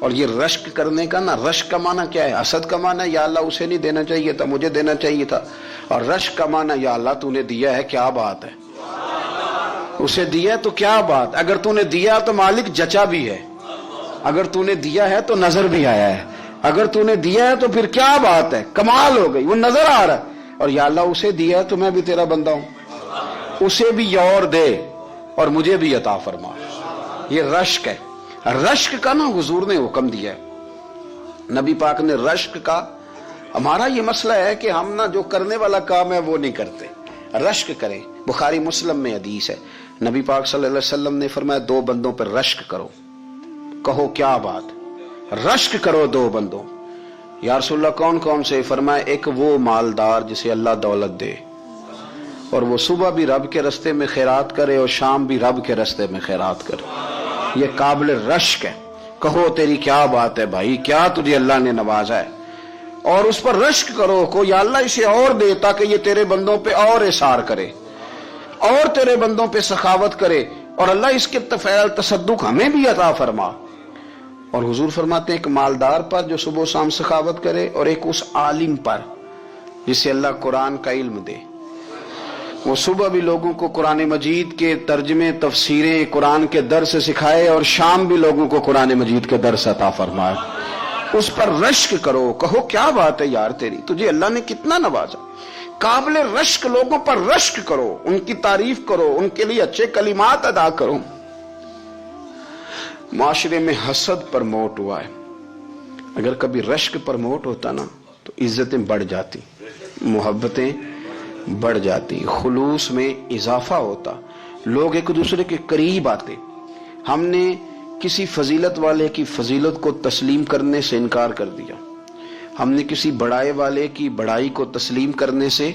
اور یہ رشک کرنے کا نا، رشک کا معنی کیا ہے؟ حسد کا معنی یا اللہ اسے نہیں دینا چاہیے تھا، مجھے دینا چاہیے تھا، اور رشک کا معنی یا اللہ تو نے دیا ہے، کیا بات ہے، اسے دیا تو کیا بات، اگر تو نے دیا تو مالک جچا بھی ہے، اگر تو نے دیا ہے تو نظر بھی آیا ہے، اگر تو نے دیا ہے تو پھر کیا بات ہے، کمال ہو گئی، وہ نظر آ رہا ہے، اور یا اللہ اسے دیا ہے تو میں بھی تیرا بندہ ہوں، اسے بھی اور دے اور مجھے بھی عطا فرما۔ یہ رشک ہے۔ رشک کا نا حضور نے حکم دیا ہے، نبی پاک نے رشک کا۔ ہمارا یہ مسئلہ ہے کہ ہم نا جو کرنے والا کام ہے وہ نہیں کرتے، رشک کریں۔ بخاری مسلم میں حدیث ہے، نبی پاک صلی اللہ علیہ وسلم نے فرمایا دو بندوں پر رشک کرو۔ کہو کیا بات، رشک کرو دو بندوں۔ یا رسول اللہ کون کون سے؟ فرمایا ایک وہ مالدار جسے اللہ دولت دے اور وہ صبح بھی رب کے رستے میں خیرات کرے اور شام بھی رب کے رستے میں خیرات کرے، یہ قابل رشک ہے۔ کہو تیری کیا بات ہے بھائی، کیا تجھے اللہ نے نوازا ہے، اور اس پر رشک کرو کو یا اللہ اسے اور دے تاکہ یہ تیرے بندوں پہ اور اثار کرے اور تیرے بندوں پہ سخاوت کرے، اور اللہ اس کے فعل تصدق ہمیں بھی عطا فرما۔ اور حضور فرماتے ہیں ایک مالدار پر جو صبح و شام سخاوت کرے، اور ایک اس عالم پر جسے اللہ قرآن کا علم دے، وہ صبح بھی لوگوں کو قرآن مجید کے ترجمے تفسیریں قرآن کے درس سکھائے اور شام بھی لوگوں کو قرآن مجید کے درس عطا فرمائے۔ اس پر رشک کرو، کہو کیا بات ہے یار تیری، تجھے اللہ نے کتنا نوازا۔ قابل رشک لوگوں پر رشک کرو، ان کی تعریف کرو، ان کے لیے اچھے کلمات ادا کرو۔ معاشرے میں حسد پرموٹ ہوا ہے، اگر کبھی رشک پرموٹ ہوتا نا تو عزتیں بڑھ جاتی، محبتیں بڑھ جاتی، خلوص میں اضافہ ہوتا، لوگ ایک دوسرے کے قریب آتے۔ ہم نے کسی فضیلت والے کی فضیلت کو تسلیم کرنے سے انکار کر دیا، ہم نے کسی بڑائی والے کی بڑائی کو تسلیم کرنے سے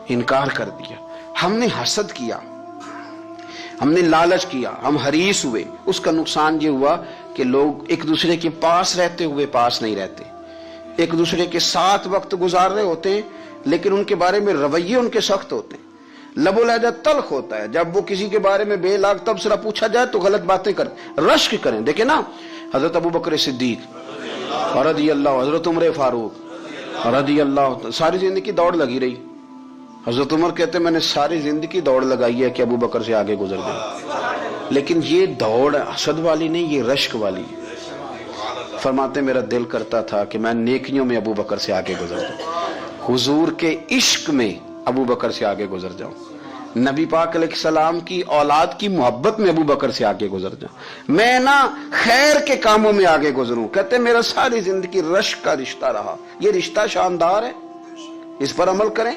انکار کر دیا، ہم نے حسد کیا، ہم نے لالچ کیا، ہم حریص ہوئے۔ اس کا نقصان یہ ہوا کہ لوگ ایک دوسرے کے پاس رہتے ہوئے پاس نہیں رہتے، ایک دوسرے کے ساتھ وقت گزار رہے ہوتے ہیں لیکن ان کے بارے میں رویے ان کے سخت ہوتے ہیں، لب و لہجہ تلخ ہوتا ہے، جب وہ کسی کے بارے میں بے لاگ تبصرہ پوچھا جائے تو غلط باتیں کریں۔ رشک کریں، دیکھیں نا حضرت ابو بکر صدیق رضی اللہ، حضرت عمر فاروق رضی اللہ، ساری زندگی دوڑ لگی رہی۔ حضرت عمر کہتے میں نے ساری زندگی دوڑ لگائی ہے کہ ابو بکر سے آگے گزر گئے، لیکن یہ دوڑ حسد والی نہیں، یہ رشک والی۔ فرماتے میرا دل کرتا تھا کہ میں نیکیوں میں ابو بکر سے آگے گزر جاؤں، حضور کے عشق میں ابو بکر سے آگے گزر جاؤں، نبی پاک علیہ السلام کی اولاد کی محبت میں ابو بکر سے آگے گزر جاؤں، میں نا خیر کے کاموں میں آگے گزروں۔ کہتے میرا ساری زندگی رشک کا رشتہ رہا۔ یہ رشتہ شاندار ہے، اس پر عمل کریں،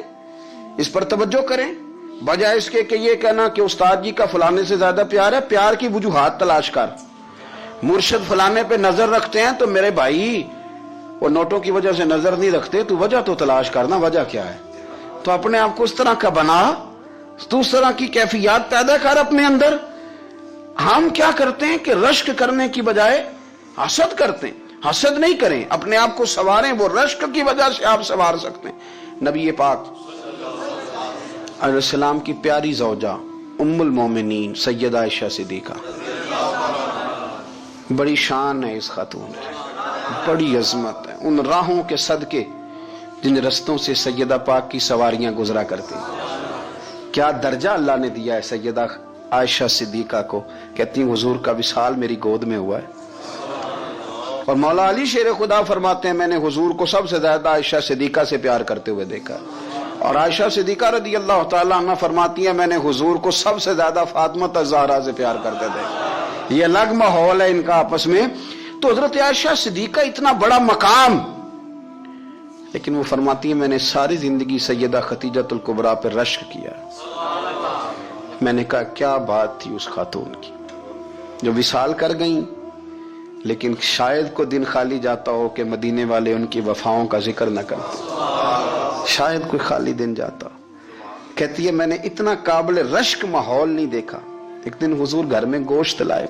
اس پر توجہ کریں، بجائے اس کے کہ یہ کہنا کہ استاد جی کا فلانے سے زیادہ پیار ہے۔ پیار کی وجوہات تلاش کر، مرشد فلانے پہ نظر رکھتے ہیں تو میرے بھائی وہ نوٹوں کی وجہ سے نظر نہیں رکھتے، تو وجہ تو تلاش کرنا، وجہ کیا ہے، تو اپنے آپ کو اس طرح کا بنا، تو اس طرح کی کیفیات پیدا کر اپنے اندر۔ ہم کیا کرتے ہیں کہ رشک کرنے کی بجائے حسد کرتے ہیں۔ حسد نہیں کریں، اپنے آپ کو سنواریں، وہ رشک کی وجہ سے آپ سنوار سکتے ہیں۔ نبی پاک علیہ السلام کی پیاری زوجہ ام المومنین سیدہ عائشہ صدیقہ، بڑی شان ہے اس خاتون کی، بڑی عظمت ہے ان راہوں کے صدقے جن رستوں سے سیدہ پاک کی سواریاں گزرا کرتی ہیں۔ کیا درجہ اللہ نے دیا ہے سیدہ عائشہ صدیقہ کو، کہتی ہیں حضور کا وصال میری گود میں ہوا ہے۔ اور مولا علی شیر خدا فرماتے ہیں میں نے حضور کو سب سے زیادہ عائشہ صدیقہ سے پیار کرتے ہوئے دیکھا، اور عائشہ صدیقہ رضی اللہ تعالیٰ عنہ فرماتی ہیں میں نے حضور کو سب سے زیادہ فاطمہ الزہرا سے پیار کرتے تھے۔ یہ الگ ماحول ہے ان کا آپس میں۔ تو حضرت عائشہ صدیقہ اتنا بڑا مقام، لیکن وہ فرماتی ہیں میں نے ساری زندگی سیدہ خدیجہ الکبریٰ پہ رشک کیا۔ میں نے کہا کیا بات تھی اس خاتون کی جو وصال کر گئیں، لیکن شاید کو دن خالی جاتا ہو کہ مدینے والے ان کی وفاؤں کا ذکر نہ کرتے، شاید کوئی خالی دن جاتا۔ کہتی ہے میں نے اتنا قابل رشک ماحول نہیں دیکھا۔ ایک دن حضور گھر میں گوشت لائے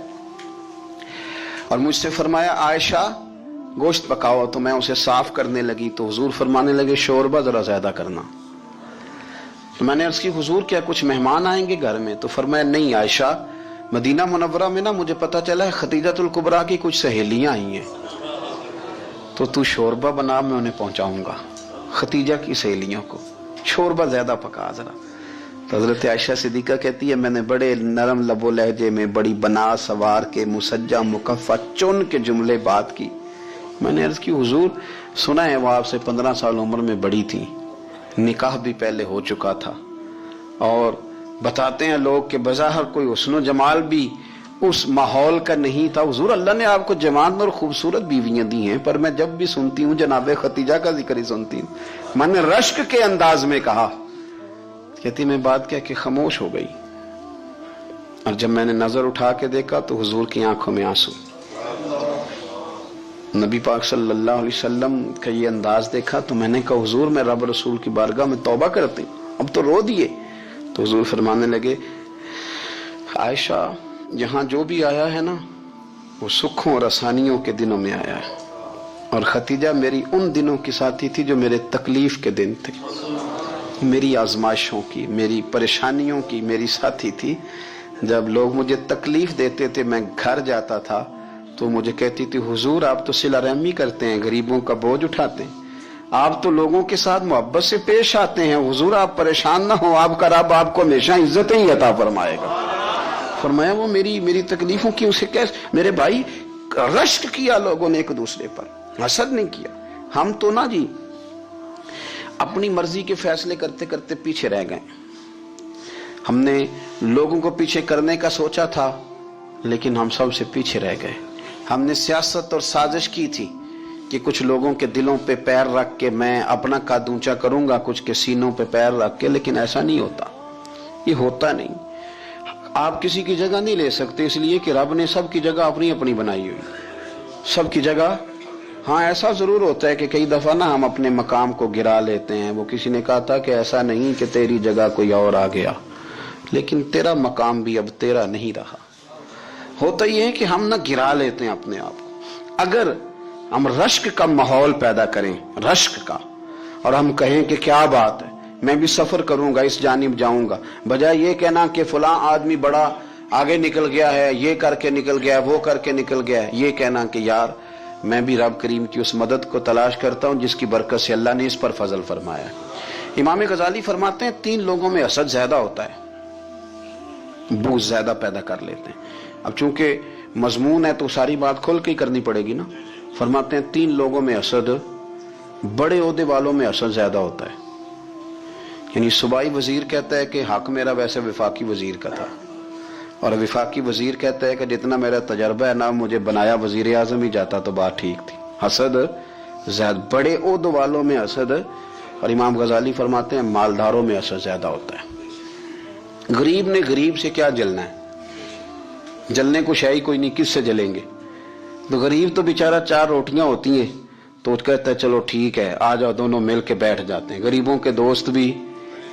اور مجھ سے فرمایا عائشہ گوشت پکاؤ، تو میں اسے صاف کرنے لگی تو حضور فرمانے لگے شوربہ ذرا زیادہ کرنا۔ تو میں نے عرض کی حضور کیا کچھ مہمان آئیں گے گھر میں؟ تو فرمایا نہیں عائشہ، مدینہ منورہ میں نا مجھے پتا چلا ہے خدیجہ الکبریٰ کی کچھ سہیلیاں آئی ہیں، تو تو شوربہ بنا، میں انہیں پہنچاؤں گا ختیجہ کی سہیلیوں کو، شوربہ زیادہ پکا ذرا۔ تو حضرت عائشہ صدیقہ کہتی ہے میں نے بڑے نرم لب و لہجے میں بڑی بنا سوار کے مسجع مکفہ چن کے جملے بات کی۔ میں نے عرض کی حضور سنا ہے وہ آپ سے 15 سال عمر میں بڑی تھی، نکاح بھی پہلے ہو چکا تھا، اور بتاتے ہیں لوگ کہ بظاہر کوئی حسن و جمال بھی اس ماحول کا نہیں تھا۔ حضور اللہ نے آپ کو جوان اور خوبصورت بیویاں دی ہیں، پر میں جب بھی سنتی ہوں جناب ختیجہ کا ذکر ہی سنتی ہوں۔ میں نے رشک کے انداز میں کہا، کہتی میں بات کہہ کے خاموش ہو گئی، اور جب میں نے نظر اٹھا کے دیکھا تو حضور کی آنکھوں میں آنسو۔ نبی پاک صلی اللہ علیہ وسلم کا یہ انداز دیکھا تو میں نے کہا حضور میں رب رسول کی بارگاہ میں توبہ کرتی ہوں، اب تو رو دیے۔ تو حضور فرمانے لگے عائشہ یہاں جو بھی آیا ہے نا وہ سکھوں اور آسانیوں کے دنوں میں آیا ہے، اور ختیجہ میری ان دنوں کی ساتھی تھی جو میرے تکلیف کے دن تھے، میری آزمائشوں کی، میری پریشانیوں کی میری ساتھی تھی۔ جب لوگ مجھے تکلیف دیتے تھے میں گھر جاتا تھا تو مجھے کہتی تھی حضور آپ تو صلہ رحمی کرتے ہیں، غریبوں کا بوجھ اٹھاتے ہیں، آپ تو لوگوں کے ساتھ محبت سے پیش آتے ہیں، حضور آپ پریشان نہ ہو، آپ کا رب آپ کو ہمیشہ عزتیں ہی عطا فرمائے گا۔ فرمایا وہ میری تکلیفوں کی اسے کیسے، میرے بھائی رشک کیا لوگوں نے ایک دوسرے پر، حسد نہیں کیا۔ ہم تو نا جی اپنی مرضی کے فیصلے کرتے کرتے پیچھے رہ گئے، ہم نے لوگوں کو پیچھے کرنے کا سوچا تھا لیکن ہم سب سے پیچھے رہ گئے۔ ہم نے سیاست اور سازش کی تھی کہ کچھ لوگوں کے دلوں پہ پیر رکھ کے میں اپنا قد اونچا کروں گا، کچھ کے سینوں پہ پیر رکھ کے، لیکن ایسا نہیں ہوتا، یہ ہوتا نہیں۔ آپ کسی کی جگہ نہیں لے سکتے، اس لیے کہ رب نے سب کی جگہ اپنی اپنی بنائی ہوئی، سب کی جگہ۔ ہاں ایسا ضرور ہوتا ہے کہ کئی دفعہ نا ہم اپنے مقام کو گرا لیتے ہیں۔ وہ کسی نے کہا تھا کہ ایسا نہیں کہ تیری جگہ کوئی اور آ گیا، لیکن تیرا مقام بھی اب تیرا نہیں رہا۔ ہوتا یہ ہے کہ ہم نہ گرا لیتے ہیں اپنے آپ کو۔ اگر ہم رشک کا ماحول پیدا کریں، رشک کا، اور ہم کہیں کہ کیا بات ہے میں بھی سفر کروں گا، اس جانب جاؤں گا، بجائے یہ کہنا کہ فلاں آدمی بڑا آگے نکل گیا ہے، یہ کر کے نکل گیا ہے، وہ کر کے نکل گیا ہے، یہ کہنا کہ یار میں بھی رب کریم کی اس مدد کو تلاش کرتا ہوں جس کی برکت سے اللہ نے اس پر فضل فرمایا ہے۔ امام غزالی فرماتے ہیں 3 لوگوں میں حسد زیادہ ہوتا ہے، بغض زیادہ پیدا کر لیتے ہیں۔ اب چونکہ مضمون ہے تو ساری بات کھل کے ہی کرنی پڑے گی نا۔ فرماتے ہیں 3 لوگوں میں حسد، بڑے عہدے والوں میں حسد زیادہ ہوتا ہے۔ یعنی صوبائی وزیر کہتا ہے کہ حق میرا ویسے وفاقی وزیر کا تھا، اور وفاقی وزیر کہتا ہے کہ جتنا میرا تجربہ ہے نا مجھے بنایا وزیر اعظم ہی جاتا تو بات ٹھیک تھی۔ حسد زیادہ، بڑے عہدوں والوں میں حسد، اور امام غزالی فرماتے ہیں مالداروں میں حسد زیادہ ہوتا ہے۔ غریب نے غریب سے کیا جلنا ہے، جلنے کو شے ہی کوئی نہیں، کس سے جلیں گے؟ تو غریب تو بیچارہ 4 روٹیاں ہوتی ہیں تو کہتا ہے چلو ٹھیک ہے آ جاؤ، دونوں مل کے بیٹھ جاتے ہیں۔ غریبوں کے دوست بھی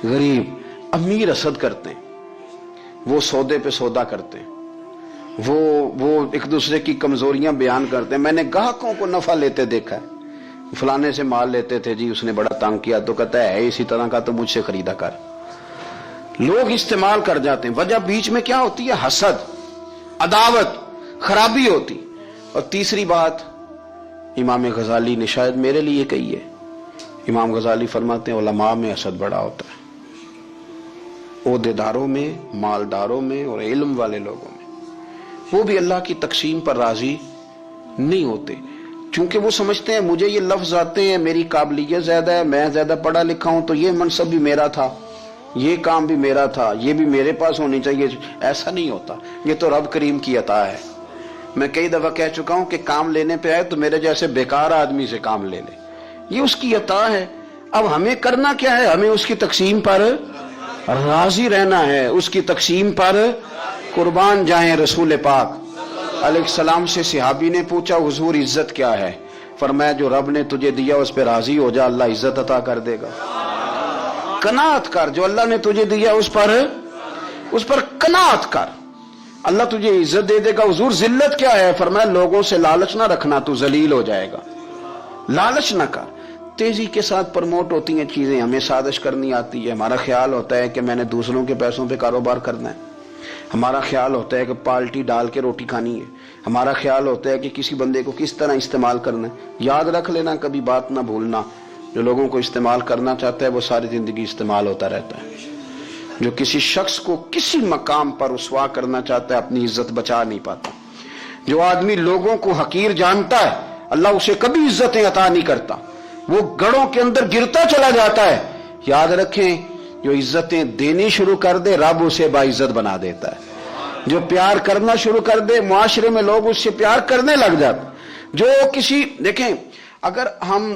غریب، امیر حسد کرتے ہیں، وہ سودے پہ سودا کرتے ہیں، وہ ایک دوسرے کی کمزوریاں بیان کرتے ہیں۔ میں نے گاہکوں کو نفع لیتے دیکھا ہے، فلانے سے مال لیتے تھے جی اس نے بڑا تنگ کیا، تو کہتا ہے اسی طرح کا تو مجھ سے خریدا کر۔ لوگ استعمال کر جاتے ہیں، وجہ بیچ میں کیا ہوتی ہے؟ حسد، عداوت، خرابی ہوتی۔ اور تیسری بات امام غزالی نے شاید میرے لیے کہی ہے، امام غزالی فرماتے ہیں علماء میں حسد بڑا ہوتا ہے، عہدیداروں میں، مالداروں میں، اور علم والے لوگوں میں۔ وہ بھی اللہ کی تقسیم پر راضی نہیں ہوتے، چونکہ وہ سمجھتے ہیں مجھے یہ لفظ آتے ہیں، میری قابلیت زیادہ ہے، میں زیادہ پڑھا لکھا ہوں تو یہ منصب بھی میرا تھا، یہ کام بھی میرا تھا، یہ بھی میرے پاس ہونی چاہیے۔ ایسا نہیں ہوتا، یہ تو رب کریم کی عطا ہے۔ میں کئی دفعہ کہہ چکا ہوں کہ کام لینے پہ آئے تو میرے جیسے بیکار آدمی سے کام لے لے، یہ اس کی عطا ہے۔ اب ہمیں کرنا کیا ہے؟ ہمیں اس کی تقسیم پر راضی رہنا ہے، اس کی تقسیم پر قربان جائیں۔ رسول پاک علیہ السلام سے صحابی نے پوچھا حضور عزت کیا ہے؟ فرمایا جو رب نے تجھے دیا اس پہ راضی ہو جا، اللہ عزت عطا کر دے گا۔ قناعت کر، جو اللہ نے تجھے دیا اس پر قناعت کر، اللہ تجھے عزت دے دے گا۔ حضور ذلت کیا ہے؟ فرمایا لوگوں سے لالچ نہ رکھنا، تو ذلیل ہو جائے گا، لالچ نہ کر۔ تیزی کے ساتھ پروموٹ ہوتی ہیں چیزیں، ہمیں سازش کرنی آتی ہے، ہمارا خیال ہوتا ہے کہ میں نے دوسروں کے پیسوں پہ کاروبار کرنا ہے، ہمارا خیال ہوتا ہے کہ پالٹی ڈال کے روٹی کھانی ہے، ہمارا خیال ہوتا ہے کہ کسی بندے کو کس طرح استعمال کرنا ہے. یاد رکھ لینا، کبھی بات نہ بھولنا، جو لوگوں کو استعمال کرنا چاہتا ہے وہ ساری زندگی استعمال ہوتا رہتا ہے. جو کسی شخص کو کسی مقام پر رسوا کرنا چاہتا ہے اپنی عزت بچا نہیں پاتا. جو آدمی لوگوں کو حقیر جانتا ہے اللہ اسے کبھی عزتیں عطا نہیں کرتا، وہ گڑھوں کے اندر گرتا چلا جاتا ہے. یاد رکھیں، جو عزتیں دینی شروع کر دے رب اسے باعزت بنا دیتا ہے. جو پیار کرنا شروع کر دے معاشرے میں لوگ اس سے پیار کرنے لگ جاتے. جو کسی دیکھیں، اگر ہم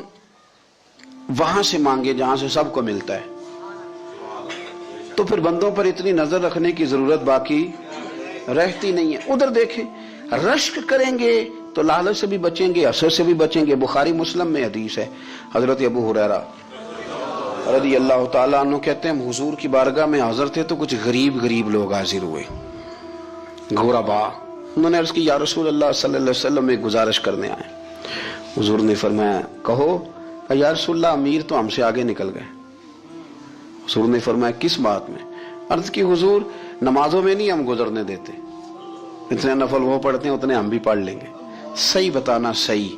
وہاں سے مانگے جہاں سے سب کو ملتا ہے تو پھر بندوں پر اتنی نظر رکھنے کی ضرورت باقی رہتی نہیں ہے. ادھر دیکھیں، رشک کریں گے تو لالچ سے بھی بچیں گے، حسد سے بھی بچیں گے. بخاری مسلم میں حدیث ہے، حضرت ابو ہریرہ رضی اللہ تعالیٰ عنہ کہتے ہیں حضور کی بارگاہ میں حاضر تھے تو کچھ غریب لوگ حاضر ہوئے، غربا. انہوں نے عرض کی یا رسول اللہ صلی اللہ علیہ وسلم ایک گزارش کرنے آئے. حضور نے فرمایا کہو. یا رسول اللہ امیر تو ہم سے آگے نکل گئے. حضور نے فرمایا کس بات میں؟ عرض کی حضور نمازوں میں نہیں ہم گزرنے دیتے، اتنے نفل وہ پڑھتے ہیں اتنے ہم بھی پڑھ لیں گے. صحیح بتانا صحیح.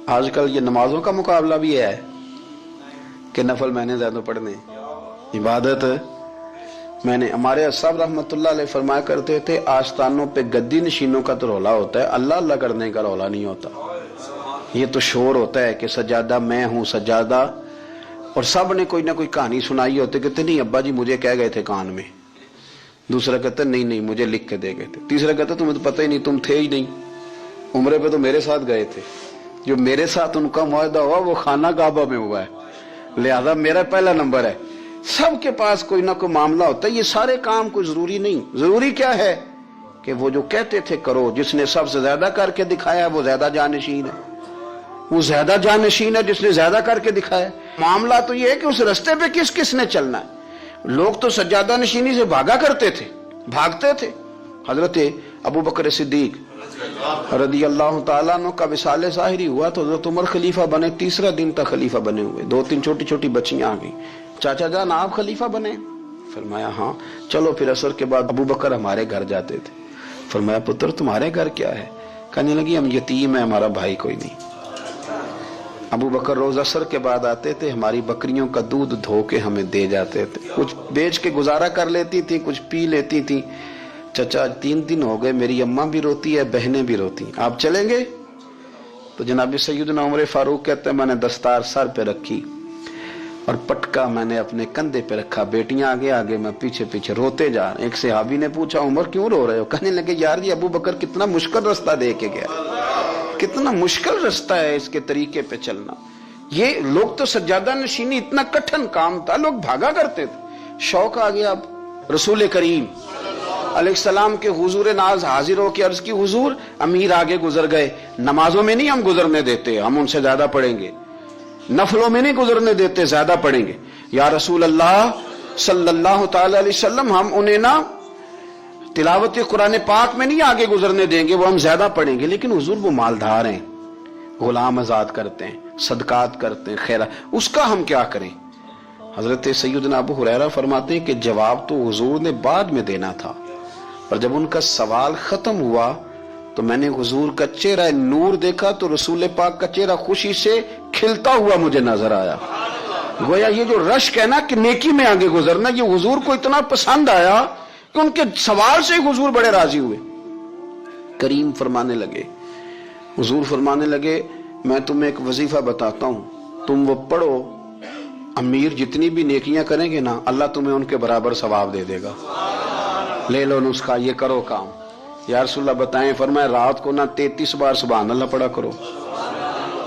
آج کل یہ نمازوں کا مقابلہ بھی ہے کہ نفل میں نے زیادہ پڑھنے، عبادت میں نے. ہمارے صاحب رحمۃ اللہ علیہ فرمایا کرتے تھے آستانوں پہ گدی نشینوں کا تو رولا ہوتا ہے، اللہ اللہ کرنے کا رولا نہیں ہوتا. یہ تو شور ہوتا ہے کہ سجادہ میں ہوں سجادہ، اور سب نے کوئی نہ کوئی کہانی سنائی ہوتی، کہتے نہیں ابا جی مجھے کہہ گئے تھے کان میں. دوسرا کہتا نہیں مجھے لکھ کے دے گئے تھے. تیسرا کہتا تمہیں تو پتہ ہی نہیں، تم تھے ہی نہیں، عمرے پہ تو میرے ساتھ گئے تھے. جو میرے ساتھ ان کا معاہدہ ہوا وہ خانہ کعبہ میں ہوا ہے، لہذا میرا پہلا نمبر ہے. سب کے پاس کوئی نہ کوئی معاملہ ہوتا ہے. یہ سارے کام کوئی ضروری نہیں. ضروری کیا ہے کہ وہ جو کہتے تھے کرو، جس نے سب سے زیادہ کر کے دکھایا وہ زیادہ جانشین ہے. وہ زیادہ جانشین ہے جس نے زیادہ کر کے دکھایا. معاملہ تو یہ ہے کہ اس رستے پہ کس نے چلنا ہے. لوگ تو سجادہ نشینی سے بھاگا کرتے تھے، بھاگتے تھے. حضرت ابو بکر صدیق رضی اللہ تعالیٰ عنہ کا وصال ظاہری ہوا تو حضرت عمر خلیفہ بنے. تیسرا دن تک خلیفہ بنے ہوئے. 2-3 چھوٹی بچیاں آ گئیں. چاچا جان آپ خلیفہ بنے؟ فرمایا ہاں. چلو پھر عصر کے بعد ابو بکر ہمارے گھر جاتے تھے. فرمایا پتر تمہارے گھر کیا ہے؟ کہنے لگی ہم یتیم ہیں، ہمارا بھائی کوئی نہیں. ابو بکر روز عصر کے بعد آتے تھے، ہماری بکریوں کا دودھ دھو کے ہمیں دے جاتے تھے. کچھ بیچ کے گزارا کر لیتی تھی، کچھ پی لیتی تھی. چچا 3 دن ہو گئے، میری اماں بھی روتی ہے، بہنیں بھی روتی ہیں، آپ چلیں گے؟ تو جناب سیدنا عمر فاروق کہتے ہیں میں نے دستار سر پہ رکھی اور پٹکا میں نے اپنے کندھے پہ رکھا. بیٹیاں آگے میں پیچھے روتے جا رہے. ایک صحابی نے پوچھا عمر کیوں رو رہے ہو؟ کہنے لگے یار یہ ابو بکر کتنا مشکل رستہ دے کے گیا، کتنا مشکل رستہ ہے اس کے طریقے پہ چلنا. یہ لوگ تو سجادہ نشینی اتنا کٹھن کام تھا، لوگ بھاگا کرتے تھے. شوق آ گیا. اب رسول کریم علیہ السلام کے حضور ناز حاضر ہو کے عرض کی حضور امیر آگے گزر گئے، نمازوں میں نہیں ہم گزرنے دیتے، ہم ان سے زیادہ پڑھیں گے. نفلوں میں نہیں گزرنے دیتے، زیادہ پڑھیں گے. یا رسول اللہ صلی اللہ تعالی علیہ وسلم ہم انہیں نہ تلاوت قرآن پاک میں نہیں آگے گزرنے دیں گے، وہ ہم زیادہ پڑھیں گے. لیکن حضور وہ مالدار ہیں، غلام آزاد کرتے ہیں، صدقات کرتے ہیں، خیرات، اس کا ہم کیا کریں؟ حضرت سیدنا ابو ہریرہ فرماتے ہیں کہ جواب تو حضور نے بعد میں دینا تھا، اور جب ان کا سوال ختم ہوا تو میں نے حضور کا چہرہ نور دیکھا تو رسول پاک کا چہرہ خوشی سے کھلتا ہوا مجھے نظر آیا. گویا یہ جو رشک ہے نا کہ نیکی میں آگے گزرنا، یہ حضور کو اتنا پسند آیا کہ ان کے سوال سے حضور بڑے راضی ہوئے. کریم فرمانے لگے، حضور فرمانے لگے میں تمہیں ایک وظیفہ بتاتا ہوں، تم وہ پڑھو، امیر جتنی بھی نیکیاں کریں گے نا اللہ تمہیں ان کے برابر ثواب دے دے گا. لے لو نسخہ، یہ کرو کام. یا رسول اللہ بتائیں؟ فرمایا رات کو نا 33 بار سبحان اللہ پڑھا کرو،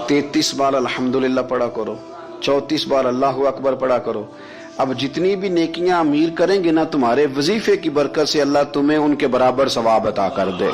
33 بار الحمدللہ پڑھا کرو، 34 بار اللہ اکبر پڑھا کرو. اب جتنی بھی نیکیاں امیر کریں گے نا تمہارے وظیفے کی برکت سے اللہ تمہیں ان کے برابر ثواب عطا کر دے.